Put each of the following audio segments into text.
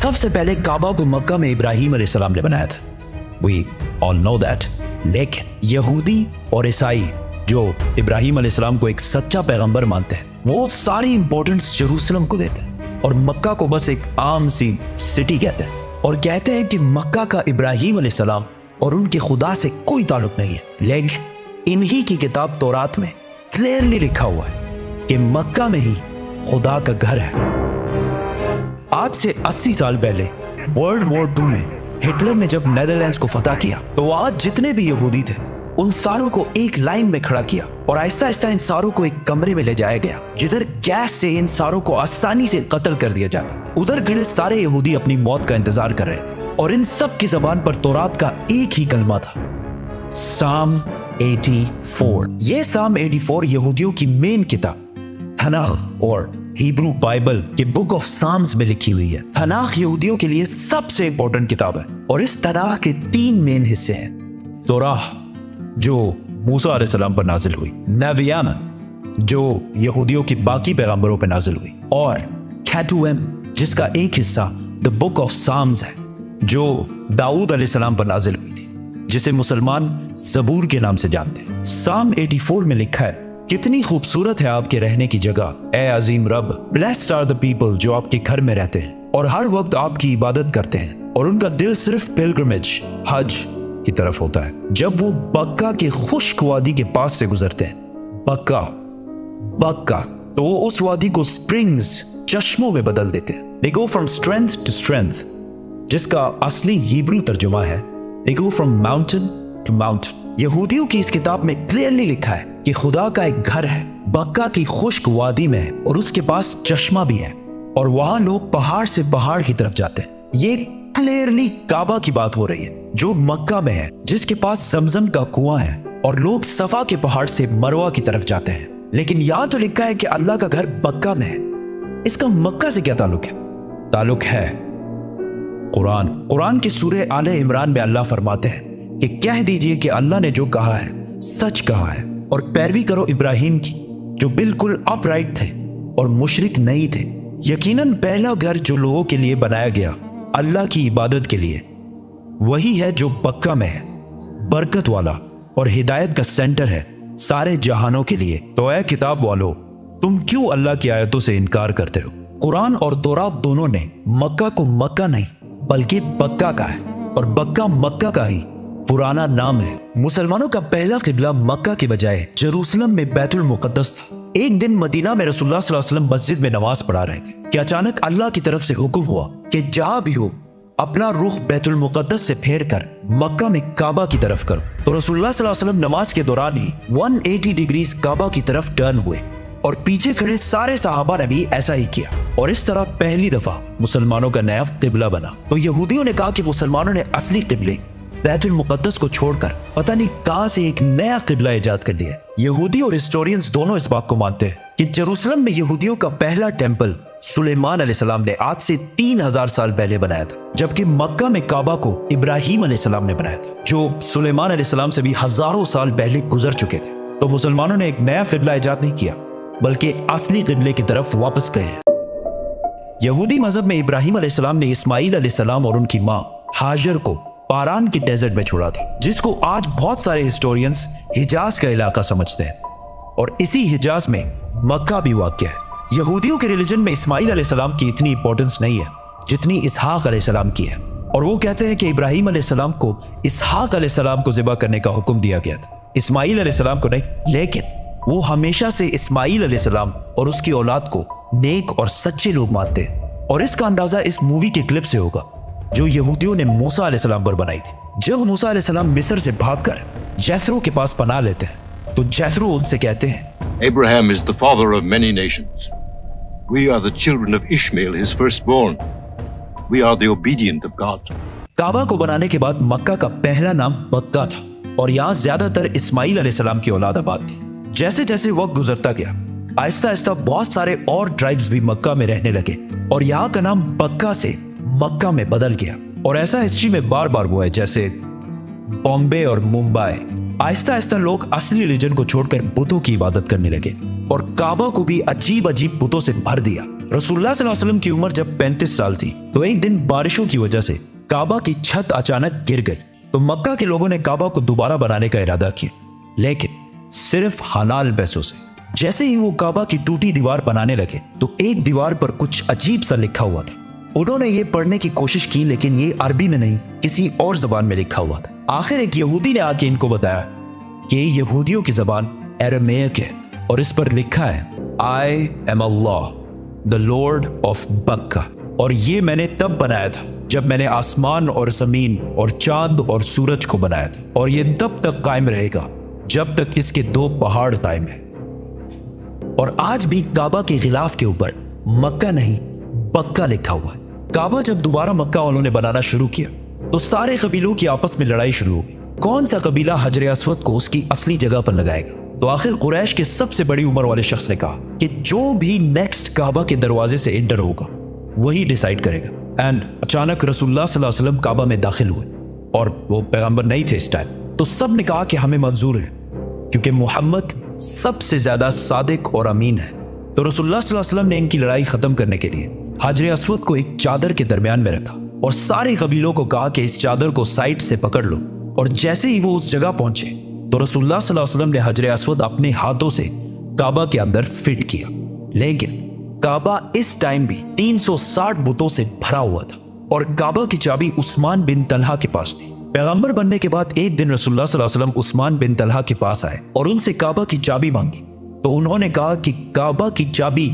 सबसे पहले काबा को मक्का में इब्राहिम अलैहिस्सलाम ने बनाया था। We all know that। लेकिन यहूदी और ईसाई जो इब्राहिम अलैहिस्सलाम को एक सच्चा पैगंबर मानते हैं, वो सारी इंपॉर्टेंस यरूशलेम को देते हैं और मक्का को बस एक आम सी सिटी कहते हैं और कहते हैं कि मक्का का इब्राहिम अलैहिस्सलाम और उनके खुदा से कोई ताल्लुक नहीं है। लेकिन इन्हीं की किताब तौरात में क्लियरली लिखा हुआ है कि मक्का में ही खुदा का घर है। आज से 80 साल पहले वर्ल्ड वॉर 2 में हिटलर ने जब नेदरलैंड्स को फतह किया तो आज जितने भी यहूदी थे उन सारों को एक लाइन में खड़ा किया और आहिस्ता आहिस्ता इन सारों को एक कमरे में ले जाया गया जिधर गैस से इन सारों को आसानी से कत्ल कर दिया जाता। उधर खड़े सारे यहूदी अपनी मौत का इंतजार कर रहे थे और इन सब की जबान पर तौरात का एक ही कलमा था, साम 84। ये साम 84 यहूदियों की मेन किताब तनाख और हिब्रू बाइबल के बुक ऑफ साम्स में लिखी हुई है। तनाख यहूदियों के लिए सबसे इंपॉर्टेंट किताब है और इस तनाख के 3 मेन हिस्से हैं। तौराह जो मूसा अलैहिस्सलाम पर नाजिल हुई, नबियान जो यहूदियों की बाकी पैगंबरों पर नाजिल हुई और कैटुएम जिसका एक हिस्सा द बुक ऑफ साम्स है जो दाऊद अलैहिस्सलाम पर नाजिल हुई थी, जिसे मुसलमान ज़बूर के नाम से जानते हैं। साम 84 में लिखा है, कितनी खूबसूरत है आपके रहने की जगह, ए अजीम रब। ब्लेस्ड आर द पीपल जो आपके घर में रहते हैं और हर वक्त आपकी इबादत करते हैं और उनका दिल सिर्फ पिलग्रिमेज हज की तरफ होता है। जब वो बक्का के खुश्क वादी के पास से गुजरते हैं, बक्का तो वो उस वादी को स्प्रिंग्स चश्मों में बदल देते हैं। They go from strength to strength, जिसका असली हिब्रू तर्जुमा है They go from mountain to mountain। यहूदियों की इस किताब में क्लियरली लिखा है कि खुदा का एक घर है, बक्का की खुश्क वादी में है और उसके पास चश्मा भी है और वहां लोग पहाड़ से पहाड़ की तरफ जाते हैं। ये क्लियरली काबा की बात हो रही है जो मक्का में है, जिसके पास जमजम का कुआं है और लोग सफा के पहाड़ से मरवा की तरफ जाते हैं। लेकिन यहां तो लिखा है कि अल्लाह का घर बक्का में है। इसका मक्का से क्या ताल्लुक है? ताल्लुक है कुरान की सूरह आले इमरान में अल्लाह फरमाते हैं कि कह दीजिए कि अल्लाह ने जो कहा है सच कहा है और पैरवी करो इब्राहिम की जो बिल्कुल अपराइट थे और मुशरिक नहीं थे। यकीनन पहला घर जो लोगों के लिए बनाया गया अल्लाह की इबादत के लिए वही है जो बक्का में है, बरकत वाला और हिदायत का सेंटर है सारे जहानों के लिए। तो ऐ किताब वालों, तुम क्यों अल्लाह की आयतों से इनकार करते हो? कुरान और तौरात दोनों ने मक्का को मक्का नहीं बल्कि बक्का का है और बक्का मक्का का ही पुराना नाम है। मुसलमानों का पहला किबला मक्का के बजाय जेरूसलम में बैतुल मुकद्दस था। एक दिन मदीना में रसूलुल्लाह सल्लल्लाहु अलैहि वसल्लम मस्जिद में नमाज पढ़ा रहे थे कि अचानक अल्लाह की तरफ से हुक्म हुआ कि जहां भी हो अपना रुख बैतुल मुकद्दस से फेर कर मक्का में काबा की तरफ करो। तो रसूलुल्लाह सल्लल्लाहु अलैहि वसल्लम नमाज के दौरान ही 180 डिग्रीज काबा की तरफ टर्न हुए और पीछे खड़े सारे सहाबा ने भी ऐसा ही किया और इस तरह पहली दफा मुसलमानों का नया किबला बना। तो यहूदियों ने कहा कि मुसलमानों ने असली किबले बैतुल मुकद्दस को छोड़कर पता नहीं कहां से एक नया किबला इजाद कर लिया। यहूदी और हिस्टोरियंस दोनों इस बात को मानते हैं कि जेरूसलम में यहूदियों का पहला टेंपल सुलेमान अलैहिस्सलाम ने आज से 3000 साल पहले बनाया था, जबकि मक्का में काबा को इब्राहिम अलैहिस्सलाम ने बनाया था जो सुलेमान अलैहिस्सलाम से भी हजारों साल पहले गुजर चुके थे। तो मुसलमानों ने एक नया किबला इजाद नहीं किया बल्कि असली किबले की तरफ वापस गए हैं। यहूदी मजहब में इब्राहिम अलैहिस्सलाम ने इस्माइल अलैहिस्सलाम और उनकी माँ हाजर को पारान के डेजर्ट में छोड़ा था, जिसको आज बहुत सारे हिस्टोरियंस हिजाज का इलाका समझते हैं और इसी हिजाज में मक्का भी वाक़या है। यहूदियों के रिलीजन में इस्माइल अलैहिस्सलाम की इतनी इंपॉर्टेंस नहीं है जितनी इसहाक अलैहिस्सलाम की है और वो कहते हैं कि इब्राहिम अलैहिस्सलाम को इसहाक अलैहिस्सलाम को ज़िबा करने का हुक्म दिया गया था, इस्माइल अलैहिस्सलाम को नहीं। लेकिन वो हमेशा से इस्माइल अलैहिस्सलाम और उसकी औलाद को नेक और सच्चे लोग मानते हैं और इसका अंदाजा इस मूवी के क्लिप से होगा जो यहूदियों ने मूसा अलैहिस्सलाम पर बनाई थी। जब मूसा अलैहिस्सलाम मिस्र से भागकर जैथरो के पास पनाह लेते हैं तो जैथरो उनसे कहते हैं, Abraham is the father of many nations. We are the children of Ishmael, his firstborn. We are the obedient of God. काबा को बनाने के बाद मक्का का पहला नाम बक्का था और यहाँ ज्यादातर इस्माइल अलैहिस्सलाम की औलाद आबाद थी। जैसे जैसे वक्त गुजरता गया आहिस्ता आहिस्ता बहुत सारे और ट्राइब्स भी मक्का में रहने लगे और यहाँ का नाम बक्का से मक्का में बदल गया और ऐसा हिस्ट्री में बार बार हुआ है, जैसे बॉम्बे और मुंबई। आहिस्ता आहिस्ता लोग असली रिलीजन को छोड़कर बुतों की इबादत करने लगे और काबा को भी अजीब अजीब बुतों से भर दिया रसूलुल्लाह सल्लल्लाहु अलैहि वसल्लम की उम्र जब 35 साल थी तो एक दिन बारिशों की वजह से काबा की छत अचानक गिर गई। तो मक्का के लोगों ने काबा को दोबारा बनाने का इरादा किया, लेकिन सिर्फ हलाल पैसों से। जैसे ही वो काबा की टूटी दीवार बनाने लगे तो एक दीवार पर कुछ अजीब सा लिखा हुआ था। उन्होंने ये पढ़ने की कोशिश की, लेकिन ये अरबी में नहीं, किसी और जबान में लिखा हुआ था। आखिर एक यहूदी ने आके इनको बताया कि यहूदियों की जबान अरामेक है और इस पर लिखा है I am Allah the Lord of बक्का। और ये मैंने तब बनाया था जब मैंने आसमान और जमीन और चांद और सूरज को बनाया था, और ये तब तक कायम रहेगा जब तक इसके 2 पहाड़ कायम है। और आज भी काबा के गिलाफ के ऊपर मक्का नहीं बक्का लिखा हुआ है। काबा जब दोबारा मक्का वालों ने बनाना शुरू किया तो सारे कबीलों की आपस में लड़ाई शुरू हो गई। कौन सा कबीला हजर अस्वद को उसकी असली जगह पर लगाएगा? तो आखिर कुरैश के सबसे बड़ी उम्र वाले शख्स ने कहा कि जो भी नेक्स्ट काबा के दरवाजे से एंटर होगा वही डिसाइड करेगा। एंड अचानक रसूलुल्लाह सल्लल्लाहु अलैहि वसल्लम काबा में दाखिल हुए और वो पैगंबर नहीं थे इस टाइम। तो सब ने कहा कि हमें मंजूर है, क्योंकि मोहम्मद सबसे ज्यादा सादिक और अमीन है। तो रसूलुल्लाह सल्लल्लाहु अलैहि वसल्लम ने इनकी लड़ाई खत्म करने के लिए हजर अस्वद को एक चादर के दरमियान में रखा और सारे कबीलों को कहा कि इस चादर को साइड से पकड़ लो। और जैसे ही वो उस जगह पहुंचे तो रसूलुल्लाह सल्लल्लाहु अलैहि वसल्लम ने हजर अस्वद अपने हाथों से काबा के अंदर फिट किया। लेकिन काबा इस टाइम भी 360 बुतों से भरा हुआ था और काबा की चाबी उस्मान बिन तलहा के पास थी। पैगंबर बनने के बाद एक दिन रसूलुल्लाह सल्लल्लाहु अलैहि वसल्लम उस्मान बिन तलहा के पास आए और उनसे काबा की चाबी मांगी। तो उन्होंने कहा कि काबा की चाबी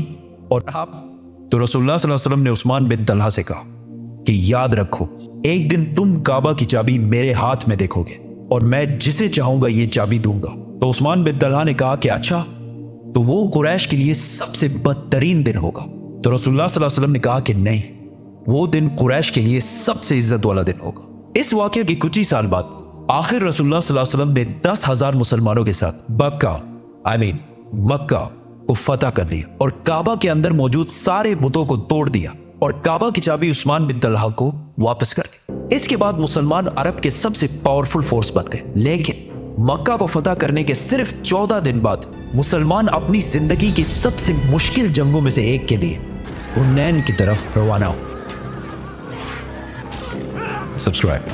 और आप। तो रसूलुल्लाह सल्लल्लाहु अलैहि वसल्लम ने उस्मान बिन तलहा से कहा कि याद रखो, एक दिन तुम काबा की चाबी मेरे हाथ में देखोगे और मैं जिसे चाहूंगा ये चाबी दूंगा। तो उस्मान बिन तलहा ने कहा कि अच्छा, तो वो कुरैश के लिए सबसे बदतरीन दिन होगा। तो रसूलुल्लाह सल्लल्लाहु अलैहि वसल्लम ने कहा कि नहीं, वो दिन कुरैश के लिए सबसे इज्जत वाला दिन होगा। इस वाकये के कुछ ही साल बाद आखिर रसूलुल्लाह सल्लल्लाहु अलैहि वसल्लम ने 10,000 मुसलमानों के साथ मक्का को फतह कर लिया और काबा के अंदर मौजूद सारे बुतों को तोड़ दिया और काबा की चाबी उस्मान बिन तलहा को वापस कर दी। इसके बाद मुसलमान अरब के सबसे पावरफुल फोर्स बन गए। लेकिन मक्का को फतह करने के सिर्फ 14 दिन बाद मुसलमान अपनी जिंदगी की सबसे मुश्किल जंगों में से एक के लिए हुनैन की तरफ रवाना हो। Subscribe.